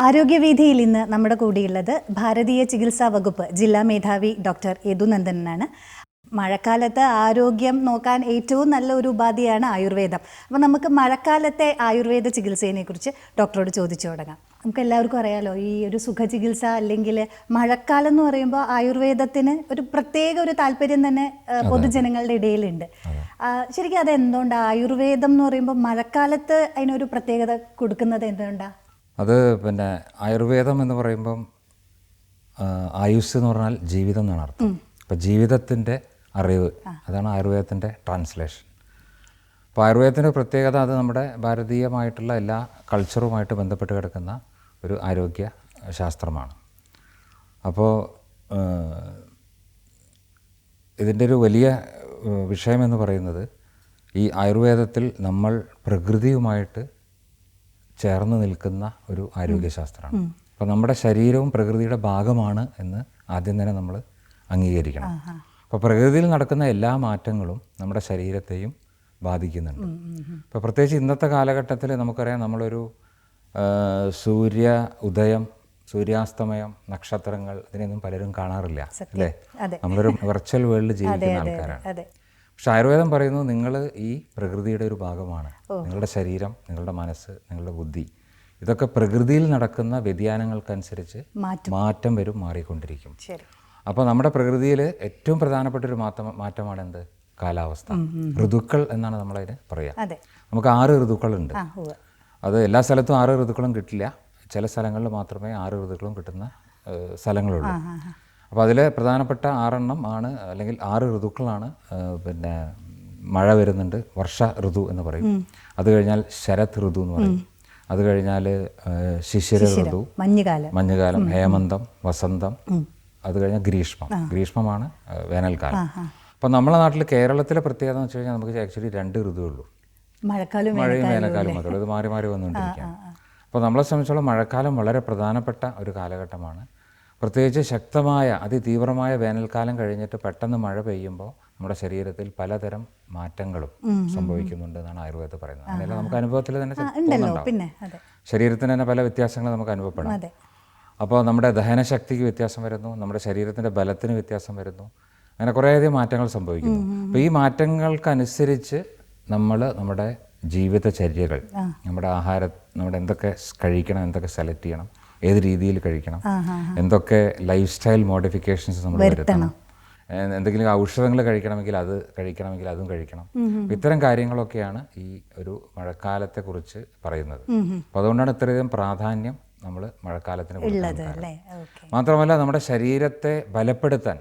ആരോഗ്യവേദിയിൽ ഇന്ന് നമ്മുടെ കൂടിയുള്ളത് ഭാരതീയ ചികിത്സാ വകുപ്പ് ജില്ലാ മേധാവി ഡോക്ടർ യദുനന്ദനാണ്. മഴക്കാലത്ത് ആരോഗ്യം നോക്കാൻ ഏറ്റവും നല്ല ഒരു ഉപാധിയാണ് ആയുർവേദം. അപ്പോൾ നമുക്ക് മഴക്കാലത്തെ ആയുർവേദ ചികിത്സയെ കുറിച്ച് ഡോക്ടറോട് ചോദിച്ചു തുടങ്ങാം. നമുക്ക് എല്ലാവർക്കും അറിയാലോ, ഈ ഒരു സുഖചികിത്സ അല്ലെങ്കിൽ മഴക്കാലം എന്ന് പറയുമ്പോൾ ആയുർവേദത്തിന് ഒരു പ്രത്യേക ഒരു താല്പര്യം തന്നെ പൊതുജനങ്ങളുടെ ഇടയിലുണ്ട്. ശരിക്കും അതെന്തുകൊണ്ടാണ് ആയുർവേദം എന്ന് പറയുമ്പോൾ മഴക്കാലത്ത് അതിനൊരു പ്രത്യേകത കൊടുക്കുന്നത് എന്തുകൊണ്ടാണ്? അത് ആയുർവേദം എന്ന് പറയുമ്പം ആയുസ് എന്ന് പറഞ്ഞാൽ ജീവിതം എന്നാണ് അർത്ഥം. അപ്പോൾ ജീവിതത്തിൻ്റെ അറിവ്, അതാണ് ആയുർവേദത്തിൻ്റെ ട്രാൻസ്ലേഷൻ. അപ്പോൾ ആയുർവേദത്തിൻ്റെ പ്രത്യേകത അത് നമ്മുടെ ഭാരതീയമായിട്ടുള്ള എല്ലാ കൾച്ചറുമായിട്ട് ബന്ധപ്പെട്ട് കിടക്കുന്ന ഒരു ആരോഗ്യ ശാസ്ത്രമാണ്. അപ്പോൾ ഇതിൻ്റെ ഒരു വലിയ വിഷയമെന്ന് പറയുന്നത് ഈ ആയുർവേദത്തിൽ നമ്മൾ പ്രകൃതിയുമായിട്ട് ചേർന്ന് നിൽക്കുന്ന ഒരു ആരോഗ്യശാസ്ത്രമാണ്. അപ്പോൾ നമ്മുടെ ശരീരവും പ്രകൃതിയുടെ ഭാഗമാണ് എന്ന് ആദ്യം തന്നെ നമ്മൾ അംഗീകരിക്കണം. അപ്പോൾ പ്രകൃതിയിൽ നടക്കുന്ന എല്ലാ മാറ്റങ്ങളും നമ്മുടെ ശരീരത്തെയും ബാധിക്കുന്നുണ്ട്. ഇപ്പോൾ പ്രത്യേകിച്ച് ഇന്നത്തെ കാലഘട്ടത്തിൽ നമുക്കറിയാം, നമ്മളൊരു സൂര്യ ഉദയം, സൂര്യാസ്തമയം, നക്ഷത്രങ്ങൾ ഇതിനൊന്നും പലരും കാണാറില്ല, അല്ലേ? നമ്മളൊരു വെർച്വൽ വേൾഡിൽ ജീവിക്കുന്ന ആൾക്കാരാണ്. പക്ഷെ ആയുർവേദം പറയുന്നു, നിങ്ങൾ ഈ പ്രകൃതിയുടെ ഒരു ഭാഗമാണ്. നിങ്ങളുടെ ശരീരം, നിങ്ങളുടെ മനസ്സ്, നിങ്ങളുടെ ബുദ്ധി, ഇതൊക്കെ പ്രകൃതിയിൽ നടക്കുന്ന വ്യതിയാനങ്ങൾക്കനുസരിച്ച് മാറ്റം വരും, മാറിക്കൊണ്ടിരിക്കും. അപ്പോൾ നമ്മുടെ പ്രകൃതിയിൽ ഏറ്റവും പ്രധാനപ്പെട്ട ഒരു മാറ്റമാണ് എന്ത്? കാലാവസ്ഥ. ഋതുക്കൾ എന്നാണ് നമ്മളതിന് പറയുക. നമുക്ക് 6 ഋതുക്കളുണ്ട്. അത് എല്ലാ സ്ഥലത്തും 6 ഋതുക്കളും കിട്ടില്ല. ചില സ്ഥലങ്ങളിൽ മാത്രമേ 6 ഋതുക്കളും കിട്ടുന്ന സ്ഥലങ്ങളുള്ളൂ. അപ്പോൾ അതിൽ പ്രധാനപ്പെട്ട 6 ആണ്, അല്ലെങ്കിൽ 6 ഋതുക്കളാണ്. മഴ വരുന്നുണ്ട്, വർഷ ഋതു എന്ന് പറയും. അത് കഴിഞ്ഞാൽ ശരത് ഋതു എന്ന് പറയും. അത് കഴിഞ്ഞാൽ ശിശിര ഋതു, മഞ്ഞുകാലം, ഹേമന്തം, വസന്തം. അത് കഴിഞ്ഞാൽ ഗ്രീഷ്മമാണ് വേനൽക്കാലം. അപ്പോൾ നമ്മുടെ നാട്ടിൽ കേരളത്തിലെ പ്രത്യേകത എന്ന് വെച്ച് കഴിഞ്ഞാൽ നമുക്ക് ആക്ച്വലി 2 ഋതുവുള്ളൂ, മഴയും വേനൽക്കാലം മാത്രമേ. ഇത് മാറി മാറി വന്നുകൊണ്ടിരിക്കുകയാണ്. അപ്പോൾ നമ്മളെ സംബന്ധിച്ചോളം മഴക്കാലം വളരെ പ്രധാനപ്പെട്ട ഒരു കാലഘട്ടമാണ്. പ്രത്യേകിച്ച് ശക്തമായ അതിതീവ്രമായ വേനൽക്കാലം കഴിഞ്ഞിട്ട് പെട്ടെന്ന് മഴ പെയ്യുമ്പോൾ നമ്മുടെ ശരീരത്തിൽ പലതരം മാറ്റങ്ങളും സംഭവിക്കുന്നുണ്ട് എന്നാണ് ആയുർവേദം പറയുന്നത്. അങ്ങനെയല്ല, നമുക്ക് അനുഭവത്തിൽ തന്നെ തോന്നുന്നുണ്ടാവും. ശരീരത്തിന് തന്നെ പല വ്യത്യാസങ്ങൾ നമുക്ക് അനുഭവപ്പെടാം. അപ്പോൾ നമ്മുടെ ദഹനശക്തിക്ക് വ്യത്യാസം വരുന്നു, നമ്മുടെ ശരീരത്തിൻ്റെ ബലത്തിന് വ്യത്യാസം വരുന്നു. അങ്ങനെ കുറേയധികം മാറ്റങ്ങൾ സംഭവിക്കുന്നു. അപ്പോൾ ഈ മാറ്റങ്ങൾക്കനുസരിച്ച് നമ്മൾ നമ്മുടെ ജീവിതചര്യകൾ, നമ്മുടെ ആഹാരം, നമ്മുടെ എന്തൊക്കെ കഴിക്കണം, എന്തൊക്കെ സെലക്ട് ചെയ്യണം, ഏത് രീതിയിൽ കഴിക്കണം, എന്തൊക്കെ ലൈഫ് സ്റ്റൈൽ മോഡിഫിക്കേഷൻസ് നമ്മൾ വരുത്തണം, എന്തെങ്കിലും ഔഷധങ്ങൾ കഴിക്കണമെങ്കിൽ അതും കഴിക്കണം. ഇത്തരം കാര്യങ്ങളൊക്കെയാണ് ഈ ഒരു മഴക്കാലത്തെക്കുറിച്ച് പറയുന്നത്. അപ്പോൾ അതുകൊണ്ടാണ് ഇത്രയധികം പ്രാധാന്യം നമ്മൾ മഴക്കാലത്തിന് കൊടുക്കുന്നത്. മാത്രമല്ല, നമ്മുടെ ശരീരത്തെ ബലപ്പെടുത്താൻ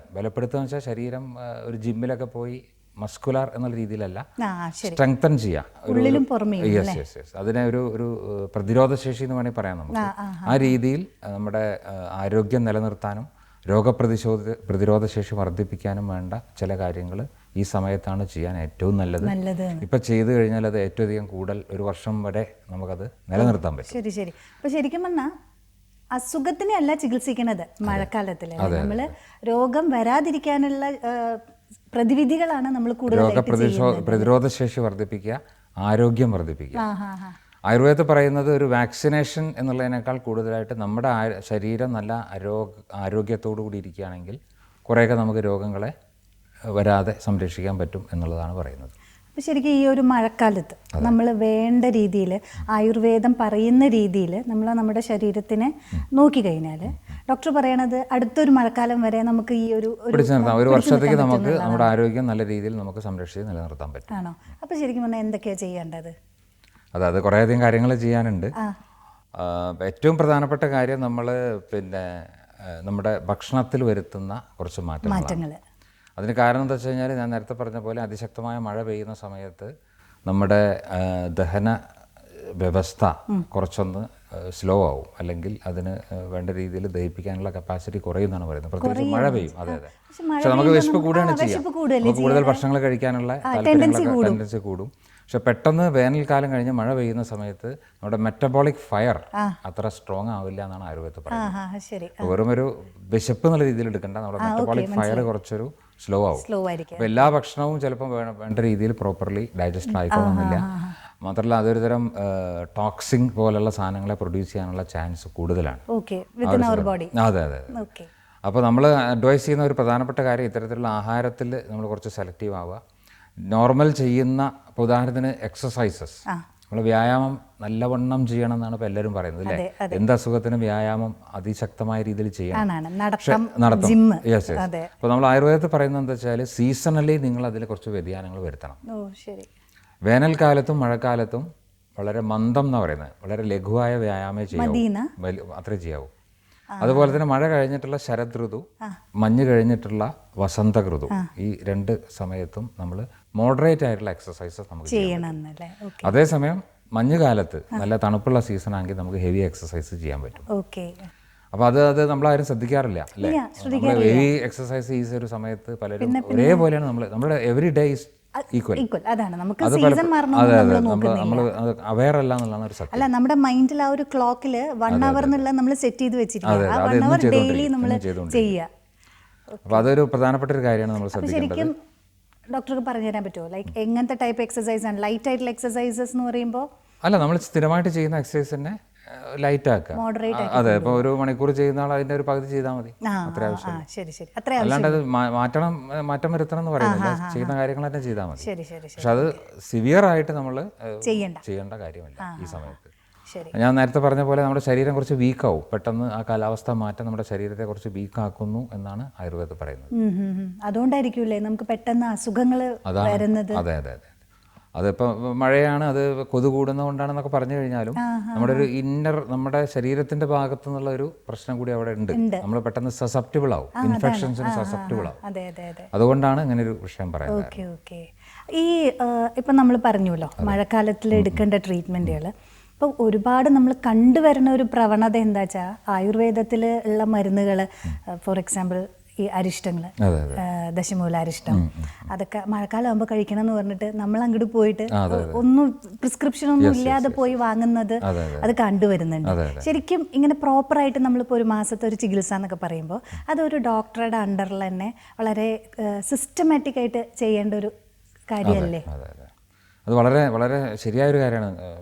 വെച്ചാൽ ശരീരം ഒരു ജിമ്മിലൊക്കെ പോയി മസ്കുലാർ എന്നുള്ള രീതിയിലല്ല, സ്ട്രെങ്തൻ ചെയ്യുക. അതിനെ ഒരു പ്രതിരോധശേഷി എന്ന് വേണമെങ്കിൽ പറയാം നമുക്ക്. ആ രീതിയിൽ നമ്മുടെ ആരോഗ്യം നിലനിർത്താനും പ്രതിരോധശേഷി വർദ്ധിപ്പിക്കാനും വേണ്ട ചില കാര്യങ്ങൾ ഈ സമയത്താണ് ചെയ്യാൻ ഏറ്റവും നല്ലത്. ഇപ്പം ചെയ്തു കഴിഞ്ഞാൽ അത് ഏറ്റവും അധികം കൂടുതൽ ഒരു വർഷം വരെ നമുക്കത് നിലനിർത്താൻ പറ്റും. ശരി. അപ്പോൾ ശരിക്കും പറഞ്ഞാൽ അസുഖത്തിനെ അല്ല ചികിത്സിക്കുന്നത് മഴക്കാലത്തിൽ. നമ്മൾ രോഗം വരാതിരിക്കാനുള്ള പ്രതിവിധികളാണ് നമ്മൾ കൂടുതൽ. പ്രതിരോധശേഷി വർദ്ധിപ്പിക്കുക, ആരോഗ്യം വർദ്ധിപ്പിക്കുക. ആയുർവേദത്തിൽ പറയുന്നത് ഒരു വാക്സിനേഷൻ എന്നുള്ളതിനേക്കാൾ കൂടുതലായിട്ട് നമ്മുടെ ശരീരം നല്ല ആരോഗ്യത്തോടു കൂടി ഇരിക്കുകയാണെങ്കിൽ കുറേയൊക്കെ നമുക്ക് രോഗങ്ങളെ വരാതെ സംരക്ഷിക്കാൻ പറ്റും എന്നുള്ളതാണ് പറയുന്നത്. അപ്പോൾ ശരിക്കും ഈ ഒരു മഴക്കാലത്ത് നമ്മൾ വേണ്ട രീതിയിൽ ആയുർവേദം പറയുന്ന രീതിയിൽ നമ്മൾ നമ്മുടെ ശരീരത്തിനെ നോക്കിക്കഴിഞ്ഞാൽ ഡോക്ടർ പറയണത് അടുത്തൊരു മഴക്കാലം വരെ നമുക്ക് ഈ ഒരു വർഷത്തേക്ക് നമുക്ക് നമ്മുടെ ആരോഗ്യം നല്ല രീതിയിൽ നമുക്ക് സംരക്ഷിച്ച് നിലനിർത്താൻ പറ്റും. ആണോ? അപ്പോൾ ശരിക്കും പറഞ്ഞാൽ എന്തൊക്കെയാണ് ചെയ്യേണ്ടത്? അത് കുറേയധികം കാര്യങ്ങൾ ചെയ്യാനുണ്ട്. ഏറ്റവും പ്രധാനപ്പെട്ട കാര്യം നമ്മൾ നമ്മുടെ ഭക്ഷണത്തിൽ വരുത്തുന്ന കുറച്ച് മാറ്റങ്ങൾ. അതിന് കാരണം എന്താ വെച്ച് കഴിഞ്ഞാൽ, ഞാൻ നേരത്തെ പറഞ്ഞ പോലെ അതിശക്തമായ മഴ പെയ്യുന്ന സമയത്ത് നമ്മുടെ ദഹന വ്യവസ്ഥ കുറച്ചൊന്ന് സ്ലോ ആവും, അല്ലെങ്കിൽ അതിന് വേണ്ട രീതിയിൽ ദഹിപ്പിക്കാനുള്ള കപ്പാസിറ്റി കുറയുമെന്നാണ് പറയുന്നത്. പ്രത്യേകിച്ച് മഴ പെയ്യും. അതെ. പക്ഷെ നമുക്ക് വിശപ്പ് കൂടുകയാണ് ചെയ്യുക. നമുക്ക് കൂടുതൽ ഭക്ഷണങ്ങൾ കഴിക്കാനുള്ള ടെൻഡൻസി കൂടും. പക്ഷെ പെട്ടെന്ന് വേനൽക്കാലം കഴിഞ്ഞ് മഴ പെയ്യുന്ന സമയത്ത് നമ്മുടെ മെറ്റബോളിക് ഫയർ അത്ര സ്ട്രോങ് ആവില്ല എന്നാണ് ആയുർവേദത്തിൽ പറയുന്നത്. വെറും ഒരു വിശപ്പ് എന്നുള്ള രീതിയിൽ എടുക്കേണ്ട, നമ്മുടെ മെറ്റബോളിക് ഫയർ കുറച്ചൊരു സ്ലോ ആവും. അപ്പോൾ എല്ലാ ഭക്ഷണവും ചിലപ്പോൾ വേണ്ട രീതിയിൽ പ്രോപ്പർലി ഡൈജസ്റ്റ് ആയിക്കോണമെന്നില്ല. മാത്രമല്ല അതൊരു തരം ടോക്സിൻ പോലുള്ള സാധനങ്ങളെ പ്രൊഡ്യൂസ് ചെയ്യാനുള്ള ചാൻസ് കൂടുതലാണ്. Okay, within our body. അതെ അതെ. ഓക്കെ. അപ്പോൾ നമ്മൾ അഡ്വൈസ് ചെയ്യുന്ന ഒരു പ്രധാനപ്പെട്ട കാര്യം ഇത്തരത്തിലുള്ള ആഹാരത്തിൽ നമ്മൾ കുറച്ച് സെലക്റ്റീവ് ആവുക. നോർമൽ ചെയ്യുന്ന, ഇപ്പോൾ ഉദാഹരണത്തിന് എക്സസൈസസ്, നമ്മൾ വ്യായാമം നല്ലവണ്ണം ചെയ്യണം എന്നാണ് ഇപ്പോൾ എല്ലാവരും പറയുന്നത് അല്ലേ. എന്ത് അസുഖത്തിനും വ്യായാമം അതിശക്തമായ രീതിയിൽ ചെയ്യണം. നടത്തം. Yes yes. അപ്പോൾ നമ്മൾ ആയുർവേദത്തിൽ പറയുന്നത് എന്താ വെച്ചാൽ സീസണലി നിങ്ങൾ അതിൽ കുറച്ച് വ്യതിയാനങ്ങൾ വരുത്തണം. വേനൽക്കാലത്തും മഴക്കാലത്തും വളരെ മന്ദം എന്ന് പറയുന്നത് വളരെ ലഘുവായ വ്യായാമേ ചെയ്യാവൂ, അത്രേ ചെയ്യാവൂ. അതുപോലെ തന്നെ മഴ കഴിഞ്ഞിട്ടുള്ള ശരത് ഋതു, മഞ്ഞ് കഴിഞ്ഞിട്ടുള്ള വസന്ത ഋതു, ഈ 2 സമയത്തും നമ്മൾ മോഡറേറ്റ് ആയിട്ടുള്ള എക്സസൈസസ് നമുക്ക് ചെയ്യണം. അതേസമയം മഞ്ഞുകാലത്ത് നല്ല തണുപ്പുള്ള സീസൺ ആണെങ്കിൽ നമുക്ക് ഹെവി എക്സസൈസ് ചെയ്യാൻ പറ്റും. അപ്പോൾ അത് നമ്മളാരും ശ്രദ്ധിക്കാറില്ല അല്ലേ. നമ്മൾ ഹെവി എക്സസൈസ് ഈ ഒരു സമയത്ത് പലരും ഒരേപോലെയാണ്. നമ്മുടെ എവറി ഡേ ഈസ് ഈക്വൽ. നമ്മൾ അവെയർ അല്ല എന്നുള്ളതാണ് ഒരു സത്യം. അല്ല, നമ്മുടെ മൈൻഡിൽ ആ ഒരു ക്ലോക്കിൽ 1 അവർ എന്നുള്ള നമ്മൾ സെറ്റ് ചെയ്ത് വെച്ചിരിക്കുക. അപ്പോൾ അതൊരു പ്രധാനപ്പെട്ട ഒരു കാര്യമാണ് നമ്മൾ ശ്രദ്ധിക്കേണ്ടത്. ഡോക്ടർക്ക് പറഞ്ഞു തരാൻ പറ്റുമോ, ലൈക്ക് എങ്ങനത്തെ ടൈപ്പ് എക്സസൈസ് ആണ്? ലൈറ്റ് ആയിട്ടുള്ള എക്സസൈസസ് എന്ന് പറയുമ്പോൾ അല്ല, നമ്മൾ സ്ഥിരമായിട്ട് ചെയ്യുന്ന എക്സസൈസ് തന്നെ ലൈറ്റ് ആക്കുക. അതെ, ഇപ്പോൾ 1 മണിക്കൂർ ചെയ്യുന്ന ആൾ അതിൻ്റെ ഒരു പകുതി ചെയ്താൽ മതി, അത്ര ആവശ്യം. അല്ലാണ്ട് അത് മാറ്റം വരുത്തണം എന്ന് പറയുന്നില്ല, ചെയ്യുന്ന കാര്യങ്ങൾ തന്നെ ചെയ്താൽ മതി. പക്ഷെ അത് സിവിയർ ആയിട്ട് നമ്മൾ ചെയ്യേണ്ട കാര്യമല്ല ഈ സമയത്ത്. ഞാൻ നേരത്തെ പറഞ്ഞ പോലെ നമ്മുടെ ശരീരം കുറച്ച് വീക്കാവും, പെട്ടെന്ന് ആ കാലാവസ്ഥ മാറ്റം നമ്മുടെ ശരീരത്തെ കുറച്ച് വീക്കാക്കുന്നു എന്നാണ് ആയുർവേദം പറയുന്നത്. അതുകൊണ്ടായിരിക്കുമല്ലേ നമുക്ക് പെട്ടെന്ന് അസുഖങ്ങൾ വരുന്നത്. അതെ അതെ അതെ. അതിപ്പോൾ മഴയാണ്, അത് കൊതു കൂടുന്നതുകൊണ്ടാണെന്നൊക്കെ പറഞ്ഞു കഴിഞ്ഞാലും നമ്മുടെ ഒരു നമ്മുടെ ശരീരത്തിന്റെ ഭാഗത്തു നിന്നുള്ള ഒരു പ്രശ്നം കൂടി അവിടെ ഉണ്ട്. നമ്മൾ പെട്ടെന്ന് സസെപ്റ്റബിൾ ആവും, ഇൻഫെക്ഷൻസിന് സസെപ്റ്റബിൾ ആവും. അതുകൊണ്ടാണ് ഇങ്ങനെ ഒരു വിഷയം പറയുന്നത്. ഈ ഇപ്പം നമ്മൾ പറഞ്ഞല്ലോ മഴക്കാലത്തിൽ എടുക്കേണ്ട ട്രീറ്റ്മെൻറ്റുകൾ, ഇപ്പോൾ ഒരുപാട് നമ്മൾ കണ്ടുവരുന്ന ഒരു പ്രവണത എന്താ വെച്ചാൽ ആയുർവേദത്തിൽ ഉള്ള മരുന്നുകൾ, ഫോർ എക്സാമ്പിൾ ഈ അരിഷ്ടങ്ങൾ, ദശമൂല അരിഷ്ടം, അതൊക്കെ മഴക്കാലം ആകുമ്പോൾ കഴിക്കണം എന്ന് പറഞ്ഞിട്ട് നമ്മൾ അങ്ങോട്ട് പോയിട്ട് ഒന്നും പ്രിസ്ക്രിപ്ഷൻ ഒന്നും ഇല്ലാതെ പോയി വാങ്ങുന്നത് അത് കണ്ടുവരുന്നുണ്ട്. ശരിക്കും ഇങ്ങനെ പ്രോപ്പറായിട്ട് നമ്മളിപ്പോൾ ഒരു മാസത്തെ ഒരു ചികിത്സ എന്നൊക്കെ പറയുമ്പോൾ അതൊരു ഡോക്ടറുടെ അണ്ടറിൽ തന്നെ വളരെ സിസ്റ്റമാറ്റിക് ആയിട്ട് ചെയ്യേണ്ട ഒരു കാര്യമല്ലേ? അത് വളരെ വളരെ ശരിയായൊരു കാര്യമാണ്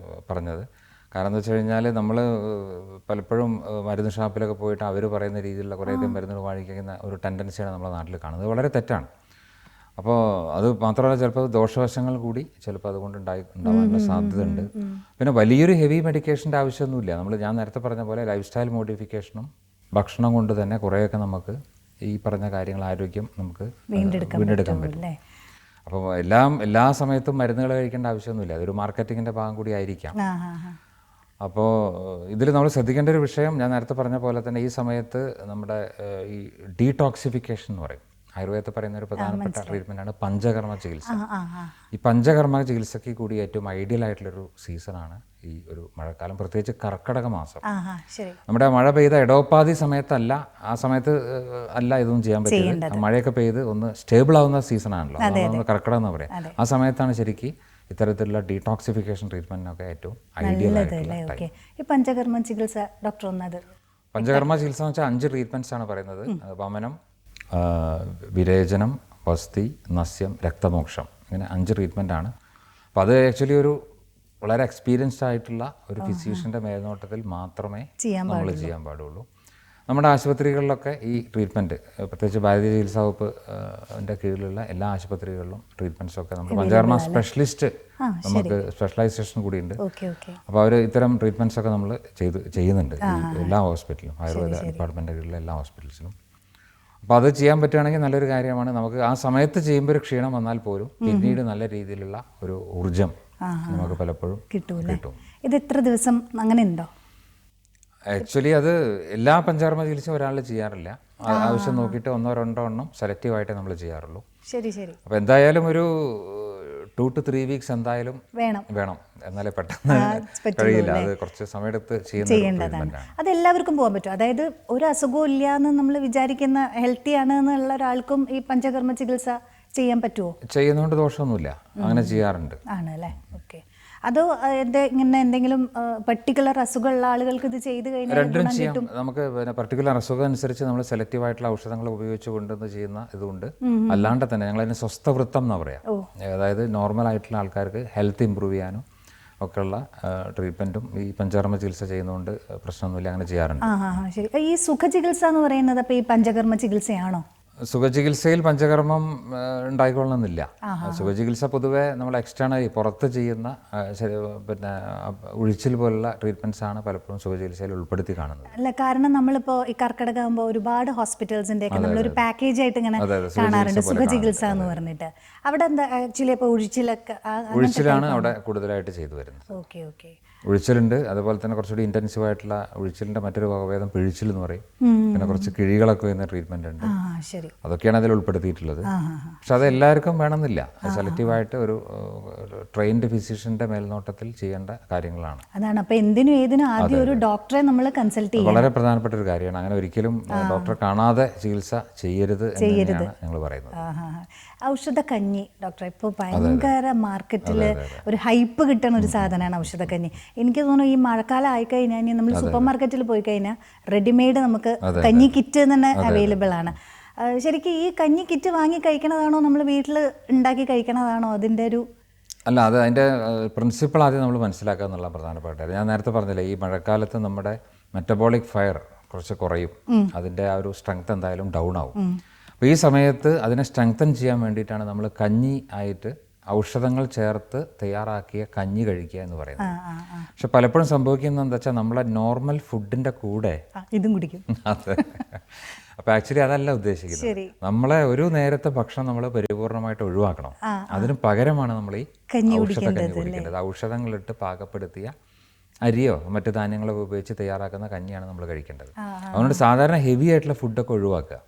പറഞ്ഞത്. കാരണം എന്താ വെച്ച് കഴിഞ്ഞാൽ നമ്മൾ പലപ്പോഴും മരുന്ന് ഷാപ്പിലൊക്കെ പോയിട്ട് അവർ പറയുന്ന രീതിയിലുള്ള കുറേയധികം മരുന്നുകൾ വാങ്ങിക്കുന്ന ഒരു ടെൻഡൻസിയാണ് നമ്മുടെ നാട്ടിൽ കാണുന്നത്. വളരെ തെറ്റാണ്. അപ്പോൾ അത് മാത്രമല്ല, ചിലപ്പോൾ ദോഷവശങ്ങൾ കൂടി ചിലപ്പോൾ അതുകൊണ്ട് ഉണ്ടാവാനുള്ള സാധ്യതയുണ്ട്. പിന്നെ വലിയൊരു ഹെവി മെഡിക്കേഷൻ്റെ ആവശ്യമൊന്നുമില്ല. ഞാൻ നേരത്തെ പറഞ്ഞ പോലെ ലൈഫ് സ്റ്റൈൽ മോഡിഫിക്കേഷനും ഭക്ഷണം കൊണ്ട് തന്നെ കുറേയൊക്കെ നമുക്ക് ഈ പറഞ്ഞ കാര്യങ്ങൾ ആരോഗ്യം നമുക്ക് വീണ്ടെടുക്കാൻ പറ്റും. അപ്പോൾ എല്ലാ സമയത്തും മരുന്നുകൾ കഴിക്കേണ്ട ആവശ്യമൊന്നുമില്ല. അതൊരു മാർക്കറ്റിങ്ങിൻ്റെ ഭാഗം കൂടി ആയിരിക്കാം. അപ്പോൾ ഇതിൽ നമ്മൾ ശ്രദ്ധിക്കേണ്ട ഒരു വിഷയം, ഞാൻ നേരത്തെ പറഞ്ഞ പോലെ തന്നെ ഈ സമയത്ത് നമ്മുടെ ഈ ഡീടോക്സിഫിക്കേഷൻ എന്ന് പറയും. ആയുർവേദത്തിൽ പറയുന്ന ഒരു പ്രധാനപ്പെട്ട ട്രീറ്റ്മെൻറ്റാണ് പഞ്ചകർമ്മ ചികിത്സ. ഈ പഞ്ചകർമ്മ ചികിത്സയ്ക്ക് കൂടി ഏറ്റവും ഐഡിയൽ ആയിട്ടുള്ളൊരു സീസണാണ് ഈ ഒരു മഴക്കാലം, പ്രത്യേകിച്ച് കർക്കിടക മാസം. നമ്മുടെ മഴ പെയ്ത ഇടവപ്പാതി സമയത്തല്ല, ആ സമയത്ത് അല്ല ഇതൊന്നും ചെയ്യാൻ പറ്റില്ല. മഴയൊക്കെ പെയ്ത് ഒന്ന് സ്റ്റേബിൾ ആവുന്ന സീസണാണല്ലോ, അതൊന്ന് കർക്കിടകം എന്ന് പറയാം. ആ സമയത്താണ് ശരിക്കും ഇത്തരത്തിലുള്ള ഡീടോക്സിഫിക്കേഷൻ ട്രീറ്റ്മെൻറ്റിനൊക്കെ ഏറ്റവും ഐഡിയൽ ആയിട്ടുള്ള ഈ പഞ്ചകർമ്മ ചികിത്സ. ഡോക്ടർ ഒന്നത് പഞ്ചകർമ്മ ചികിത്സ എന്ന് വെച്ചാൽ 5 ട്രീറ്റ്മെൻറ്റ്സ് ആണ് പറയുന്നത്. വമനം, വിരേചനം, വസ്തി, നസ്യം, രക്തമോക്ഷം, ഇങ്ങനെ 5 ട്രീറ്റ്മെൻറ്റാണ്. അപ്പോൾ അത് ആക്ച്വലി ഒരു വളരെ എക്സ്പീരിയൻസ്ഡ് ആയിട്ടുള്ള ഒരു ഫിസിഷ്യൻ്റെ മേൽനോട്ടത്തിൽ മാത്രമേ നമ്മൾ ചെയ്യാൻ പാടുള്ളൂ. നമ്മുടെ ആശുപത്രികളിലൊക്കെ ഈ ട്രീറ്റ്മെൻറ്റ്, പ്രത്യേകിച്ച് ഭാരതീയ ചികിത്സാ വകുപ്പ് കീഴിലുള്ള എല്ലാ ആശുപത്രികളിലും ട്രീറ്റ്മെൻറ്റ്സൊക്കെ നമുക്ക് പഞ്ചകർമ്മ സ്പെഷ്യലിസ്റ്റ്, നമുക്ക് സ്പെഷ്യലൈസേഷൻ കൂടിയുണ്ട്. അപ്പോൾ അവർ ഇത്തരം ട്രീറ്റ്മെൻറ്റ്സൊക്കെ നമ്മൾ ചെയ്യുന്നുണ്ട് എല്ലാ ഹോസ്പിറ്റലിലും, ആയുർവേദ ഡിപ്പാർട്ട്മെൻറ്റിൻ്റെ കീഴിലുള്ള എല്ലാ ഹോസ്പിറ്റൽസിലും. അപ്പോൾ അത് ചെയ്യാൻ പറ്റുകയാണെങ്കിൽ നല്ലൊരു കാര്യമാണ്. നമുക്ക് ആ സമയത്ത് ചെയ്യുമ്പോൾ ഒരു ക്ഷീണം വന്നാൽ പോലും പിന്നീട് നല്ല രീതിയിലുള്ള ഒരു ഊർജ്ജം നമുക്ക് പലപ്പോഴും കിട്ടും. ഇത് എത്ര ദിവസം അങ്ങനെ ഉണ്ടോ? ആക്ച്വലി അത് എല്ലാ പഞ്ചകർമ്മ ചികിത്സയും ഒരാൾ ചെയ്യാറില്ല. ആവശ്യം നോക്കിയിട്ട് 1-2 എണ്ണം സെലക്റ്റീവായിട്ടേ നമ്മൾ ചെയ്യാറുള്ളൂ. ശരി ശരി. അപ്പോൾ എന്തായാലും ഒരു 2 to 3 വീക്സ് എന്തായാലും വേണം, എന്നാലേ പെട്ടെന്ന് കഴിയില്ല. അത് കുറച്ച് സമയമെടുത്ത് ചെയ്യേണ്ടതാണ്. അത് എല്ലാവർക്കും പോകാൻ പറ്റും. അതായത് ഒരു അസുഖവും ഇല്ല എന്ന് നമ്മൾ വിചാരിക്കുന്ന ഹെൽത്തി ആണ് എന്നുള്ള ഒരാൾക്കും ഈ പഞ്ചകർമ്മ ചികിത്സ ചെയ്യാൻ പറ്റുമോ? ചെയ്യുന്നതുകൊണ്ട് ദോഷമൊന്നുമില്ല, അങ്ങനെ ചെയ്യാറുണ്ട്. ആണല്ലേ, ഓക്കെ. അതോ ഇങ്ങനെ എന്തെങ്കിലും പർട്ടിക്കുലർ അസുഖമുള്ള ആളുകൾക്ക് ഇത് ചെയ്ത് കഴിഞ്ഞാൽ രണ്ടും ചെയ്യാം. നമുക്ക് പിന്നെ പർട്ടിക്കുലർ അസുഖം അനുസരിച്ച് നമ്മൾ സെലക്റ്റീവ് ആയിട്ടുള്ള ഔഷധങ്ങൾ ഉപയോഗിച്ച് കൊണ്ടുവന്ന് ചെയ്യുന്ന ഇതുകൊണ്ട്, അല്ലാണ്ട് തന്നെ ഞങ്ങളതിന് സ്വസ്ഥവൃത്തം എന്ന് പറയാം. അതായത് നോർമൽ ആയിട്ടുള്ള ആൾക്കാർക്ക് ഹെൽത്ത് ഇമ്പ്രൂവ് ചെയ്യാനും ഒക്കെയുള്ള ട്രീറ്റ്മെൻറ്റും ഈ പഞ്ചകർമ്മ ചികിത്സ ചെയ്യുന്നതുകൊണ്ട് പ്രശ്നമൊന്നുമില്ല, അങ്ങനെ ചെയ്യാറുണ്ട്. ശരി. ഈ സുഖചികിത്സ എന്ന് പറയുന്നത് അപ്പോൾ ഈ പഞ്ചകർമ്മ ചികിത്സയാണോ? സുഖചികിത്സയിൽ പഞ്ചകർമ്മം ഉണ്ടായിക്കൊള്ളണമെന്നില്ല. സുഖചികിത്സ പൊതുവെ നമ്മൾ എക്സ്റ്റേണലി പുറത്ത് ചെയ്യുന്ന പിന്നെ ഉഴിച്ചിൽ പോലുള്ള ട്രീറ്റ്മെൻറ്റ്സ് ആണ് പലപ്പോഴും സുഖചികിത്സയിൽ ഉൾപ്പെടുത്തി കാണുന്നത്. അല്ല, കാരണം നമ്മളിപ്പോൾ ഈ കർക്കിടകമാകുമ്പോൾ ഒരുപാട് ഹോസ്പിറ്റൽസിൻ്റെ ഒക്കെ നമ്മളൊരു പാക്കേജ് ആയിട്ട് ഇങ്ങനെ കാണാറുണ്ട് സുഖചികിത്സ എന്ന് പറഞ്ഞിട്ട്. അവിടെ എന്താ ആക്ച്വലി ഇപ്പോൾ ഉഴിച്ചിലാണ് അവിടെ കൂടുതലായിട്ട് ചെയ്തു വരുന്നത്. Okay okay. ഉഴിച്ചിലുണ്ട്, അതുപോലെ തന്നെ കുറച്ചുകൂടി ഇൻറ്റൻസീവ് ആയിട്ടുള്ള ഉഴിച്ചിലിൻ്റെ മറ്റൊരു വകഭേദം പിഴിച്ചിൽ എന്ന് പറയും. പിന്നെ കുറച്ച് കിഴികളൊക്കെ വരുന്ന ട്രീറ്റ്മെൻറ്റ് ഉണ്ട്. അതൊക്കെയാണ് അതിൽ ഉൾപ്പെടുത്തിയിട്ടുള്ളത്. പക്ഷെ അത് എല്ലാവർക്കും വേണമെന്നില്ല. സെലക്റ്റീവായിട്ട് ഒരു ട്രെയിൻഡ് ഫിസിഷ്യൻ്റെ മേൽനോട്ടത്തിൽ ചെയ്യേണ്ട കാര്യങ്ങളാണ്. അതാണ്. അപ്പോൾ എന്തിനും ഏതിനും ആദ്യം ഒരു ഡോക്ടറെ നമ്മൾ കൺസൾട്ട് ചെയ്യും. വളരെ പ്രധാനപ്പെട്ട ഒരു കാര്യമാണ്. അങ്ങനെ ഒരിക്കലും ഡോക്ടറെ കാണാതെ ചികിത്സ ചെയ്യരുത് എന്നാണ് ഞങ്ങൾ പറയുന്നത്. ഔഷധക്കഞ്ഞി ഡോക്ടർ ഇപ്പോൾ ഭയങ്കര മാർക്കറ്റിൽ ഒരു ഹൈപ്പ് കിട്ടുന്ന ഒരു സാധനമാണ് ഔഷധക്കഞ്ഞി. എനിക്ക് തോന്നുന്നു ഈ മഴക്കാലം ആയിക്കഴിഞ്ഞാൽ നമ്മൾ സൂപ്പർ മാർക്കറ്റിൽ പോയി കഴിഞ്ഞാൽ റെഡിമെയ്ഡ് നമുക്ക് കഞ്ഞി കിറ്റ് തന്നെ അവൈലബിൾ ആണ്. ശരിക്കും ഈ കഞ്ഞി കിറ്റ് വാങ്ങി കഴിക്കണതാണോ നമ്മൾ വീട്ടിൽ ഉണ്ടാക്കി കഴിക്കണതാണോ അതിൻ്റെ ഒരു? അല്ല, അത് അതിൻ്റെ പ്രിൻസിപ്പിൾ ആദ്യം നമ്മൾ മനസ്സിലാക്കുക എന്നുള്ള പ്രധാനപ്പെട്ട. ഞാൻ നേരത്തെ പറഞ്ഞില്ലേ, ഈ മഴക്കാലത്ത് നമ്മുടെ മെറ്റബോളിക് ഫയർ കുറച്ച് കുറയും, അതിൻ്റെ ആ ഒരു സ്ട്രെങ്ത് എന്തായാലും ഡൗൺ ആവും. അപ്പോൾ ഈ സമയത്ത് അതിനെ സ്ട്രെങ്തൻ ചെയ്യാൻ വേണ്ടിയിട്ടാണ് നമ്മൾ കഞ്ഞി ആയിട്ട് ഔഷധങ്ങൾ ചേർത്ത് തയ്യാറാക്കിയ കഞ്ഞി കഴിക്കുക എന്ന് പറയുന്നത്. പക്ഷെ പലപ്പോഴും സംഭവിക്കുന്നത് എന്താ വെച്ചാൽ നമ്മളെ നോർമൽ ഫുഡിൻ്റെ കൂടെ ഇതും കുടിക്കും. അതെ. അപ്പോൾ ആക്ച്വലി അതല്ല ഉദ്ദേശിക്കുന്നത്. നമ്മളെ ഒരു നേരത്തെ ഭക്ഷണം നമ്മൾ പരിപൂർണമായിട്ട് ഒഴിവാക്കണം. അതിന് പകരമാണ് നമ്മൾ ഈ ഔഷധക്കഞ്ഞി കുടിക്കേണ്ടത്. ഔഷധങ്ങളിട്ട് പാകപ്പെടുത്തിയ അരിയോ മറ്റു ധാന്യങ്ങളോ ഉപയോഗിച്ച് തയ്യാറാക്കുന്ന കഞ്ഞിയാണ് നമ്മൾ കഴിക്കേണ്ടത്. അതുകൊണ്ട് സാധാരണ ഹെവി ആയിട്ടുള്ള ഫുഡൊക്കെ ഒഴിവാക്കുക.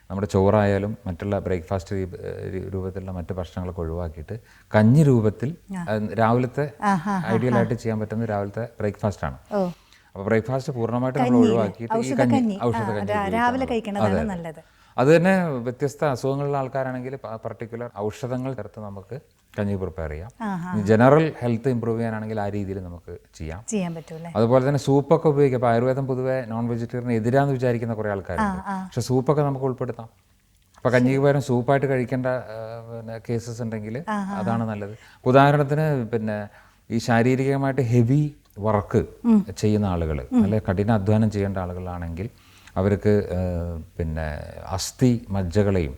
നമ്മുടെ ചോറായാലും മറ്റുള്ള ബ്രേക്ക്ഫാസ്റ്റ് രൂപത്തിലുള്ള മറ്റു ഭക്ഷണങ്ങളൊക്കെ ഒഴിവാക്കിയിട്ട് കഞ്ഞി രൂപത്തിൽ രാവിലത്തെ ഐഡിയലായിട്ട് ചെയ്യാൻ പറ്റുന്നത് രാവിലത്തെ ബ്രേക്ക്ഫാസ്റ്റാണ്. അപ്പോൾ ബ്രേക്ക്ഫാസ്റ്റ് പൂർണ്ണമായിട്ട് നമ്മൾ ഒഴിവാക്കിയിട്ട് ഈ കഞ്ഞി ഔഷധക്കഞ്ഞി. അത് തന്നെ വ്യത്യസ്ത അസുഖങ്ങളുള്ള ആൾക്കാരാണെങ്കിൽ പർട്ടിക്കുലർ ഔഷധങ്ങൾ ചേർത്ത് നമുക്ക് കഞ്ഞി പ്രിപ്പയർ ചെയ്യാം. ജനറൽ ഹെൽത്ത് ഇമ്പ്രൂവ് ചെയ്യാനാണെങ്കിൽ ആ രീതിയിൽ നമുക്ക് ചെയ്യാൻ പറ്റും. അതുപോലെ തന്നെ സൂപ്പൊക്കെ ഉപയോഗിക്കാം. അപ്പോൾ ആയുർവേദം പൊതുവെ നോൺ വെജിറ്റേറിയൻ എതിരാന്ന് വിചാരിക്കുന്ന കുറേ ആൾക്കാരുണ്ട്. പക്ഷെ സൂപ്പൊക്കെ നമുക്ക് ഉൾപ്പെടുത്താം. അപ്പോൾ കഞ്ഞിക്ക് പകരം സൂപ്പായിട്ട് കഴിക്കേണ്ട കേസസ് ഉണ്ടെങ്കിൽ അതാണ് നല്ലത്. ഉദാഹരണത്തിന് പിന്നെ ഈ ശാരീരികമായിട്ട് ഹെവി വർക്ക് ചെയ്യുന്ന ആളുകൾ, അല്ലെങ്കിൽ കഠിന അധ്വാനം ചെയ്യേണ്ട ആളുകളാണെങ്കിൽ അവർക്ക് പിന്നെ അസ്ഥി മജ്ജകളെയും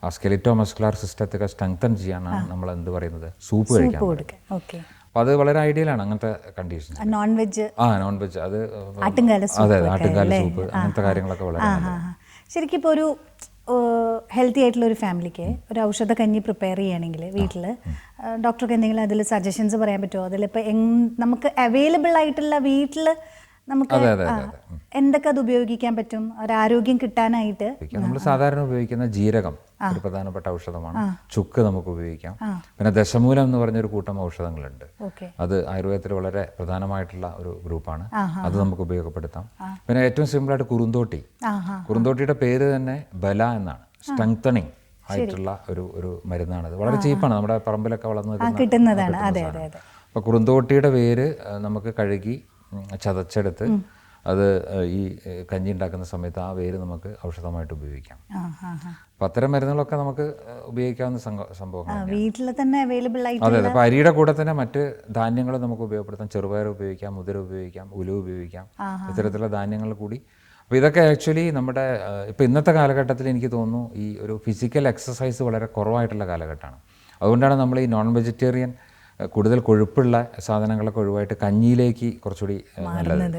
ആ സ്കെലിറ്റോ മസ്കുലാർ സിസ്റ്റത്തൊക്കെ സ്ട്രെങ്തൻ ചെയ്യാനാണ് നമ്മൾ എന്ത് പറയുന്നത്, സൂപ്പ് കഴിക്കാൻ. അപ്പോൾ അത് വളരെ ഐഡിയലാണ് അങ്ങനത്തെ കണ്ടീഷൻസ്. നോൺ വെജ് അത് അതെ ആട്ടുംകാല സൂപ്പ് അങ്ങനത്തെ കാര്യങ്ങളൊക്കെ വളരെ ശരിക്കും ഇപ്പോൾ ഒരു ഹെൽത്തി ആയിട്ടുള്ള ഒരു ഫാമിലിക്ക് ഒരു ഔഷധ കഞ്ഞി പ്രിപ്പയർ ചെയ്യുകയാണെങ്കിൽ വീട്ടിൽ ഡോക്ടർക്ക് എന്തെങ്കിലും അതിൽ സജഷൻസ് പറയാൻ പറ്റുമോ? അതിലിപ്പോൾ നമുക്ക് അവൈലബിൾ ആയിട്ടുള്ള വീട്ടിൽ നമുക്ക് എന്തൊക്കെ അത് ഉപയോഗിക്കാൻ പറ്റും ഒരു ആരോഗ്യം കിട്ടാനായിട്ട്? നമ്മൾ സാധാരണ ഉപയോഗിക്കുന്ന ജീരകം ഒരു പ്രധാനപ്പെട്ട ഔഷധമാണ്. ചുക്ക് നമുക്ക് ഉപയോഗിക്കാം. പിന്നെ ദശമൂലം എന്ന് പറഞ്ഞൊരു കൂട്ടം ഔഷധങ്ങളുണ്ട്. അത് ആയുർവേദത്തിൽ വളരെ പ്രധാനമായിട്ടുള്ള ഒരു ഗ്രൂപ്പാണ്. അത് നമുക്ക് ഉപയോഗപ്പെടുത്താം. പിന്നെ ഏറ്റവും സിമ്പിളായിട്ട് കുറുന്തോട്ടിയുടെ പേര് തന്നെ ബല എന്നാണ്. സ്ട്രെങ്തനിങ് ആയിട്ടുള്ള ഒരു മരുന്നാണത്. വളരെ ചീപ്പാണ്, നമ്മുടെ പറമ്പിലൊക്കെ വളർന്നു കിട്ടുന്നതാണ്. അപ്പോൾ കുറുന്തോട്ടിയുടെ വേര് നമുക്ക് കഴുകി ചതച്ചെടുത്ത് അത് ഈ കഞ്ഞി ഉണ്ടാക്കുന്ന സമയത്ത് ആ വേര് നമുക്ക് ഔഷധമായിട്ട് ഉപയോഗിക്കാം. അപ്പം അത്തരം മരുന്നുകളൊക്കെ നമുക്ക് ഉപയോഗിക്കാവുന്ന സംഭവങ്ങളാണ്. വീട്ടിൽ തന്നെ അവൈലബിൾ ആയിട്ട്. അതെ. അപ്പോൾ അരിയുടെ കൂടെ തന്നെ മറ്റ് ധാന്യങ്ങൾ നമുക്ക് ഉപയോഗപ്പെടുത്താം. ചെറുപയർ ഉപയോഗിക്കാം, മുതിര ഉപയോഗിക്കാം, ഉലു ഉപയോഗിക്കാം, ഇത്തരത്തിലുള്ള ധാന്യങ്ങൾ കൂടി. അപ്പോൾ ഇതൊക്കെ ആക്ച്വലി നമ്മുടെ ഇപ്പോൾ ഇന്നത്തെ കാലഘട്ടത്തിൽ എനിക്ക് തോന്നുന്നു ഈ ഒരു ഫിസിക്കൽ എക്സസൈസ് വളരെ കുറവായിട്ടുള്ള കാലഘട്ടമാണ്. അതുകൊണ്ടാണ് നമ്മൾ ഈ നോൺ വെജിറ്റേറിയൻ കൂടുതൽ കൊഴുപ്പുള്ള സാധനങ്ങളൊക്കെ ഒഴിവായിട്ട് കഞ്ഞിയിലേക്ക് കുറച്ചുകൂടി നല്ലത്.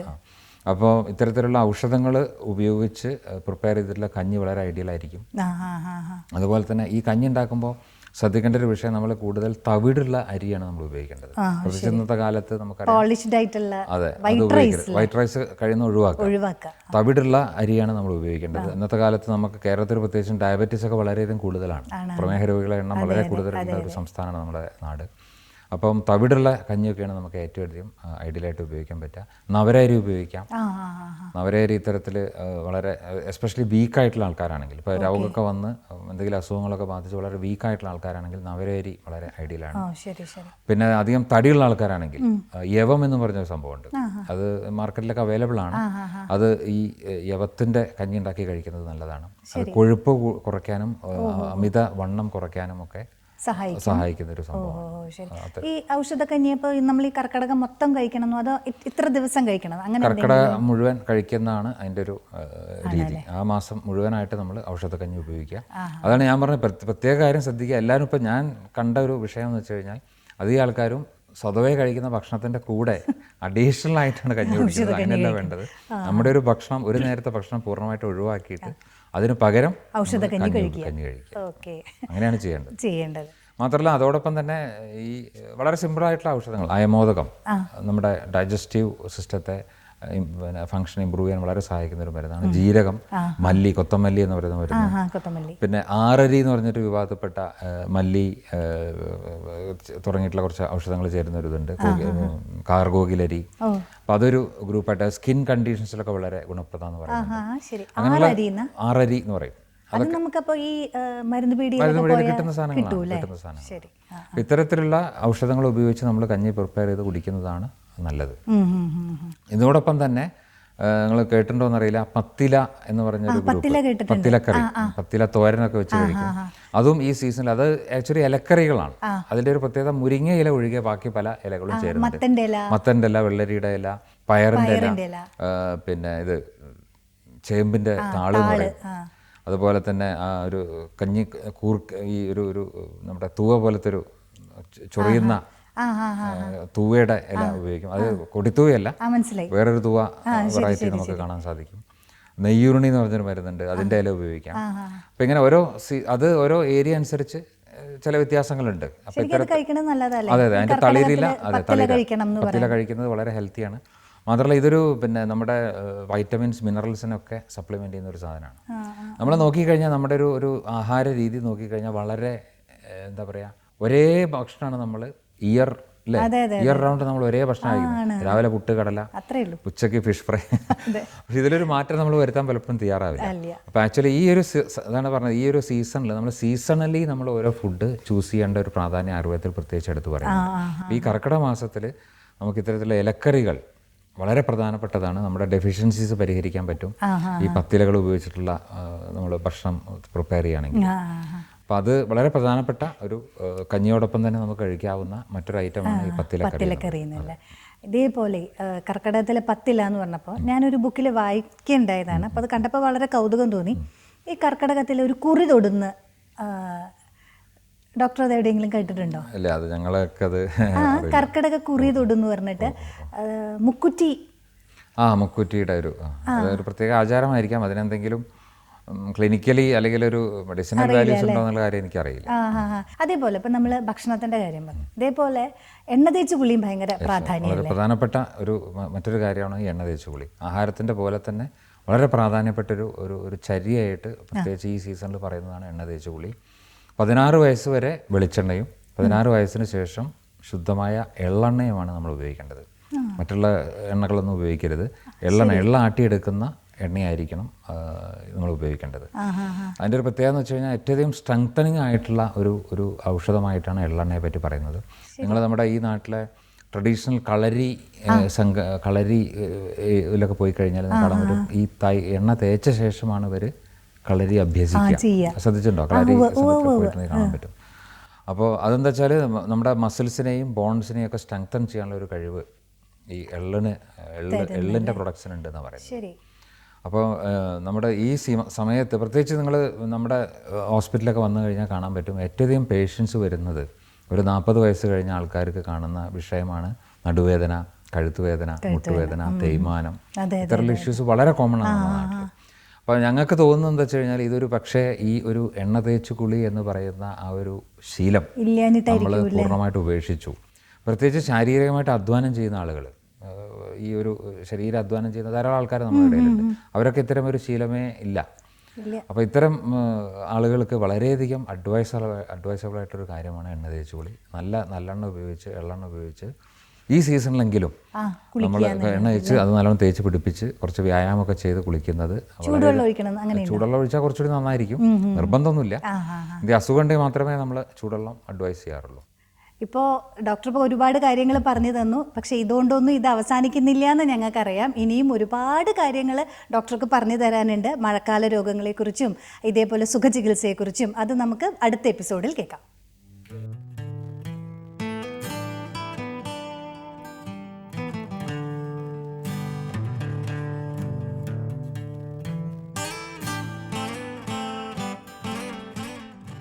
അപ്പോൾ ഇത്തരത്തിലുള്ള ഔഷധങ്ങൾ ഉപയോഗിച്ച് പ്രിപ്പയർ ചെയ്തിട്ടുള്ള കഞ്ഞി വളരെ ഐഡിയൽ ആയിരിക്കും. അതുപോലെ തന്നെ ഈ കഞ്ഞി ഉണ്ടാക്കുമ്പോൾ ശ്രദ്ധിക്കേണ്ട ഒരു വിഷയം, നമ്മൾ കൂടുതൽ തവിടുള്ള അരിയാണ് നമ്മൾ ഉപയോഗിക്കേണ്ടത്. പ്രത്യേകിച്ച് ഇന്നത്തെ കാലത്ത് നമുക്കറിയാം. അതെ, വൈറ്റ് റൈസ് കഴിയുന്ന ഒഴിവാക്കുക. തവിടുള്ള അരിയാണ് നമ്മൾ ഉപയോഗിക്കേണ്ടത്. ഇന്നത്തെ കാലത്ത് നമുക്ക് കേരളത്തിൽ പ്രത്യേകിച്ചും ഡയബറ്റീസ് ഒക്കെ വളരെയധികം കൂടുതലാണ്. പ്രമേഹ രോഗികളുടെ എണ്ണം വളരെ കൂടുതലുള്ള ഒരു സംസ്ഥാനമാണ് നമ്മുടെ നാട്. അപ്പം തവിടുള്ള കഞ്ഞിയൊക്കെയാണ് നമുക്ക് ഏറ്റവും അധികം ഐഡിയലായിട്ട് ഉപയോഗിക്കാൻ പറ്റുക. നവരരി ഉപയോഗിക്കാം. നവരരി ഇത്തരത്തിൽ വളരെ എസ്പെഷ്യലി വീക്കായിട്ടുള്ള ആൾക്കാരാണെങ്കിൽ, ഇപ്പോൾ രോഗമൊക്കെ വന്ന് എന്തെങ്കിലും അസുഖങ്ങളൊക്കെ ബാധിച്ച് വളരെ വീക്കായിട്ടുള്ള ആൾക്കാരാണെങ്കിൽ നവരരി വളരെ ഐഡിയലാണ്. പിന്നെ അധികം തടിയുള്ള ആൾക്കാരാണെങ്കിൽ യവം എന്ന് പറഞ്ഞൊരു സംഭവമുണ്ട്. അത് മാർക്കറ്റിലൊക്കെ അവൈലബിൾ ആണ്. അത് ഈ യവത്തിൻ്റെ കഞ്ഞി ഉണ്ടാക്കി കഴിക്കുന്നത് നല്ലതാണ്. അത് കൊഴുപ്പ് കുറയ്ക്കാനും അമിത വണ്ണം കുറയ്ക്കാനും ഒക്കെ സഹായിക്കുന്ന ഒരു സംഭവം. ശരി. ഈ ഔഷധക്കഞ്ഞി ഇപ്പോൾ നമ്മൾ ഈ കർക്കിടകം മൊത്തം കഴിക്കണമെന്നോ അതോ ഇത്ര ദിവസം കഴിക്കണം അങ്ങനെ കർക്കിടകം മുഴുവൻ കഴിക്കുന്നതാണ് അതിൻ്റെ ഒരു രീതി. ആ മാസം മുഴുവനായിട്ട് നമ്മൾ ഔഷധക്കഞ്ഞി ഉപയോഗിക്കുക. അതാണ് ഞാൻ പറഞ്ഞ പ്രത്യേക കാര്യം ശ്രദ്ധിക്കുക. എല്ലാവരും ഇപ്പം ഞാൻ കണ്ട ഒരു വിഷയം എന്ന് വെച്ച് കഴിഞ്ഞാൽ അധികം ആൾക്കാരും സ്വതവേ കഴിക്കുന്ന ഭക്ഷണത്തിൻ്റെ കൂടെ അഡീഷണൽ ആയിട്ടാണ് കഞ്ഞി കുടിക്കുന്നത്. അങ്ങനെയല്ല വേണ്ടത്. നമ്മുടെ ഒരു ഭക്ഷണം, ഒരു നേരത്തെ ഭക്ഷണം പൂർണ്ണമായിട്ട് ഒഴിവാക്കിയിട്ട് അതിന് പകരം ഔഷധക്കഞ്ഞി കഴിക്കുക. അങ്ങനെയാണ് ചെയ്യേണ്ടത്. മാത്രമല്ല അതോടൊപ്പം തന്നെ ഈ വളരെ സിമ്പിളായിട്ടുള്ള ഔഷധങ്ങൾ, അയമോദകം നമ്മുടെ ഡൈജസ്റ്റീവ് സിസ്റ്റത്തെ പിന്നെ ഫംഗ്ഷൻ ഇമ്പ്രൂവ് ചെയ്യാൻ വളരെ സഹായിക്കുന്ന ഒരു മരുന്നാണ്. ജീരകം, മല്ലി, കൊത്തമല്ലി എന്ന് പറയുന്ന മരുന്ന്, പിന്നെ ആറരി എന്ന് പറഞ്ഞിട്ട് വിഭാഗത്തിൽപ്പെട്ട മല്ലി തുടങ്ങിയിട്ടുള്ള കുറച്ച് ഔഷധങ്ങൾ ചേരുന്ന ഒരു ഇതുണ്ട്, കാർഗോഗിലരി. അപ്പം അതൊരു ഗ്രൂപ്പായിട്ട് സ്കിൻ കണ്ടീഷൻസിലൊക്കെ വളരെ ഗുണപ്രദമെന്ന് പറയുന്നത്. അങ്ങനെയുള്ള ആറരി എന്ന് പറയും. മരുന്ന് പീടികയിൽ കിട്ടുന്ന സാധനങ്ങളാണ്. ഇത്തരത്തിലുള്ള ഔഷധങ്ങൾ ഉപയോഗിച്ച് നമ്മൾ കഞ്ഞി പ്രിപ്പയർ ചെയ്ത് കുടിക്കുന്നതാണ് നല്ലത്. ഇതോടൊപ്പം തന്നെ നിങ്ങൾ കേട്ടിട്ടുണ്ടോയെന്നറിയില്ല, പത്തില എന്ന് പറഞ്ഞൊരു ഗ്രൂപ്പ്, പത്തിലക്കറി, പത്തില തോരനൊക്കെ വെച്ച് കഴിക്കും. അതും ഈ സീസണിൽ, അത് ആക്ച്വലി ഇലക്കറികളാണ്. അതിൻ്റെ ഒരു പ്രത്യേകത മുരിങ്ങ ഇല ഒഴികെ ബാക്കി പല ഇലകളും ചേരുന്നുണ്ട്. മത്തൻ്റെ ഇല, വെള്ളരിയുടെ ഇല, പയറിൻ്റെ ഇല, പിന്നെ ഇത് ചേമ്പിൻ്റെ താള് എന്ന് പറയും. അതുപോലെ തന്നെ ആ ഒരു കഞ്ഞി ഈ ഒരു നമ്മുടെ തൂവ പോലത്തെ ഒരു ചൊറിയുന്ന തൂവയുടെ ഇല ഉപയോഗിക്കും. അത് കൊടിത്തൂവയല്ല, വേറൊരു തൂവ വെറൈറ്റി നമുക്ക് കാണാൻ സാധിക്കും. നെയ്യുരുണി എന്ന് പറഞ്ഞൊരു മരുന്നുണ്ട്, അതിൻ്റെ ഇല ഉപയോഗിക്കാം. അപ്പം ഇങ്ങനെ ഓരോ ഏരിയ അനുസരിച്ച് ചില വ്യത്യാസങ്ങളുണ്ട്. അപ്പം അതെ അതിൻ്റെ തളിരില, പത്തില കഴിക്കുന്നത് വളരെ ഹെൽത്തിയാണ്. മാത്രമല്ല ഇതൊരു പിന്നെ നമ്മുടെ വൈറ്റമിൻസ്, മിനറൽസിനൊക്കെ സപ്ലിമെൻ്റ് ചെയ്യുന്ന ഒരു സാധനമാണ്. നമ്മൾ നോക്കിക്കഴിഞ്ഞാൽ നമ്മുടെ ഒരു ആഹാര രീതി നോക്കിക്കഴിഞ്ഞാൽ വളരെ എന്താ പറയുക, ഒരേ ഭക്ഷണമാണ് നമ്മൾ ഇയർ റൗണ്ട് നമ്മൾ ഒരേ ഭക്ഷണം കഴിക്കുന്നത്. രാവിലെ പുട്ട്, കടല, ഉച്ചയ്ക്ക് ഫിഷ് ഫ്രൈ. പക്ഷെ ഇതിലൊരു മാറ്റം നമ്മൾ വരുത്താൻ പലപ്പോഴും തയ്യാറാവില്ല. അപ്പോൾ ആക്ച്വലി ഈ ഒരു അതാണ് പറഞ്ഞത്, ഈ ഒരു സീസണിൽ നമ്മൾ സീസണലി നമ്മൾ ഓരോ ഫുഡ് ചൂസ് ചെയ്യേണ്ട ഒരു പ്രാധാന്യം ആയുർവേദത്തിൽ പ്രത്യേകിച്ച് എടുത്ത് പറയുന്നത്. ഈ കർക്കിടക മാസത്തിൽ നമുക്ക് ഇത്തരത്തിലുള്ള ഇലക്കറികൾ വളരെ പ്രധാനപ്പെട്ടതാണ്. നമ്മുടെ ഡെഫിഷ്യൻസീസ് പരിഹരിക്കാൻ പറ്റും ഈ പത്തിലകൾ ഉപയോഗിച്ചിട്ടുള്ള നമ്മൾ ഭക്ഷണം പ്രിപ്പയർ ചെയ്യുകയാണെങ്കിൽ. അപ്പം അത് വളരെ പ്രധാനപ്പെട്ട ഒരു കഞ്ഞിയോടൊപ്പം തന്നെ നമുക്ക് കഴിക്കാവുന്ന മറ്റൊരു ഐറ്റമാണ് ഈ പത്തിലക്കറി. ഇതേപോലെ കർക്കിടകത്തിലെ പത്തില എന്ന് പറഞ്ഞപ്പോൾ ഞാനൊരു ബുക്കിൽ വായിക്കേണ്ടായതാണ്. അപ്പോൾ അത് കണ്ടപ്പോൾ വളരെ കൗതുകം തോന്നി. ഈ കർക്കിടകത്തിലെ ഒരു കുറി തൊടുന്ന ഡോക്ടർ അത് എവിടെയെങ്കിലും കേട്ടിട്ടുണ്ടോ? അല്ല, അത് ഞങ്ങളൊക്കെ അത് കർക്കിടക കുറി തൊടുന്ന് പറഞ്ഞിട്ട് മുക്കുറ്റി, മുക്കുറ്റിയുടെ ഒരു പ്രത്യേക ആചാരമായിരിക്കാം. അതിനെന്തെങ്കിലും ക്ലിനിക്കലി അല്ലെങ്കിൽ ഒരു മെഡിസിനൽ വാല്യൂസ് ഉണ്ടോ എന്നുള്ള കാര്യം എനിക്കറിയില്ല. അതേപോലെ ഇപ്പം നമ്മൾ ഭക്ഷണത്തിൻ്റെ കാര്യം പറഞ്ഞു, ഇതേപോലെ എണ്ണ തേച്ച് കുളിയും ഭയങ്കര പ്രാധാന്യം. വളരെ പ്രധാനപ്പെട്ട മറ്റൊരു കാര്യമാണ് ഈ എണ്ണ തേച്ച് കുളി. ആഹാരത്തിൻ്റെ പോലെ തന്നെ വളരെ പ്രാധാന്യപ്പെട്ടൊരു ഒരു ചര്യയായിട്ട് പ്രത്യേകിച്ച് ഈ സീസണിൽ പറയുന്നതാണ് എണ്ണ തേച്ച് കുളി. 16 വയസ്സ് വരെ വെളിച്ചെണ്ണയും 16 വയസ്സിന് ശേഷം ശുദ്ധമായ എള്ളെണ്ണയുമാണ് നമ്മൾ ഉപയോഗിക്കേണ്ടത്. മറ്റുള്ള എണ്ണകളൊന്നും ഉപയോഗിക്കരുത്. എള്ള ആട്ടിയെടുക്കുന്ന എണ്ണയായിരിക്കണം നമ്മൾ ഉപയോഗിക്കേണ്ടത്. അതിൻ്റെ ഒരു പ്രത്യേകത എന്ന് വെച്ച് കഴിഞ്ഞാൽ ഏറ്റവും സ്ട്രെങ്തനിങ് ആയിട്ടുള്ള ഒരു ഔഷധമായിട്ടാണ് എള്ളെണ്ണയെ പറ്റി പറയുന്നത്. നിങ്ങൾ നമ്മുടെ ഈ നാട്ടിലെ ട്രഡീഷണൽ കളരിയിലൊക്കെ പോയി കഴിഞ്ഞാൽ കാണാൻ പറ്റും, ഈ എണ്ണ തേച്ച ശേഷമാണ് ഇവർ കളരി അഭ്യസിക്കുക. ശ്രദ്ധിച്ചിട്ടുണ്ടോ? കളരി പോയിട്ട് കാണാൻ പറ്റും. അപ്പോൾ അതെന്താ വെച്ചാൽ നമ്മുടെ മസിൽസിനെയും ബോൺസിനെയും ഒക്കെ സ്ട്രെങ്തൻ ചെയ്യാനുള്ള ഒരു കഴിവ് ഈ എള്ളിൻ്റെ പ്രൊഡക്ട്സിന് ഉണ്ടെന്ന് പറയുന്നത്. അപ്പോൾ നമ്മുടെ ഈ സമയത്ത് പ്രത്യേകിച്ച് നിങ്ങൾ നമ്മുടെ ഹോസ്പിറ്റലൊക്കെ വന്നു കഴിഞ്ഞാൽ കാണാൻ പറ്റും, ഏറ്റവും പേഷ്യൻസ് വരുന്നത് ഒരു 40 വയസ്സ് കഴിഞ്ഞ ആൾക്കാർക്ക് കാണുന്ന വിഷയമാണ് നടുവേദന, കഴുത്തുവേദന, മുട്ടുവേദന, തേയ്മാനം. ഇത്തരത്തിലുള്ള ഇഷ്യൂസ് വളരെ കോമൺ ആണ് നമ്മുടെ നാട്ടിൽ. അപ്പോൾ ഞങ്ങൾക്ക് തോന്നുന്നത് എന്താ വെച്ച് കഴിഞ്ഞാൽ ഇതൊരു പക്ഷേ ഈ ഒരു എണ്ണ തേച്ച് കുളി എന്ന് പറയുന്ന ആ ഒരു ശീലം നമ്മൾ പൂർണ്ണമായിട്ട് ഉപേക്ഷിച്ചു. പ്രത്യേകിച്ച് ശാരീരികമായിട്ട് അധ്വാനം ചെയ്യുന്ന ആളുകൾ, ഈ ഒരു ശരീര അധ്വാനം ചെയ്യുന്ന ധാരാളം ആൾക്കാർ നമ്മുടെ ഇടയിലുണ്ട്. അവരൊക്കെ ഇത്തരം ഒരു ശീലമേ ഇല്ല. അപ്പോൾ ഇത്തരം ആളുകൾക്ക് വളരെയധികം അഡ്വൈസബിൾ ആയിട്ടൊരു കാര്യമാണ് എണ്ണ തേച്ച് കുളി. നല്ലെണ്ണ ഉപയോഗിച്ച്, എള്ളെണ്ണ ഉപയോഗിച്ച് ഈ സീസണിലെങ്കിലും നമ്മൾ എണ്ണ തേച്ച് അത് നല്ലോണം തേച്ച് പിടിപ്പിച്ച് കുറച്ച് വ്യായാമമൊക്കെ ചെയ്ത് കുളിക്കുന്നത്. ചൂടുവെള്ളം ഒഴിച്ചാൽ കുറച്ചുകൂടി നന്നായിരിക്കും. നിർബന്ധമൊന്നുമില്ല. ഇത് അസുഖം ഉണ്ടെങ്കിൽ മാത്രമേ നമ്മൾ ചൂടുവെള്ളം അഡ്വൈസ് ചെയ്യാറുള്ളൂ. ഇപ്പോൾ ഡോക്ടർ ഇപ്പോൾ ഒരുപാട് കാര്യങ്ങൾ പറഞ്ഞു തന്നു. പക്ഷേ ഇതുകൊണ്ടൊന്നും ഇത് അവസാനിക്കുന്നില്ല എന്ന് ഞങ്ങൾക്കറിയാം. ഇനിയും ഒരുപാട് കാര്യങ്ങൾ ഡോക്ടർക്ക് പറഞ്ഞു തരാനുണ്ട്. മഴക്കാല രോഗങ്ങളെക്കുറിച്ചും ഇതേപോലെ സുഖചികിത്സയെക്കുറിച്ചും അത് നമുക്ക് അടുത്ത എപ്പിസോഡിൽ കേൾക്കാം.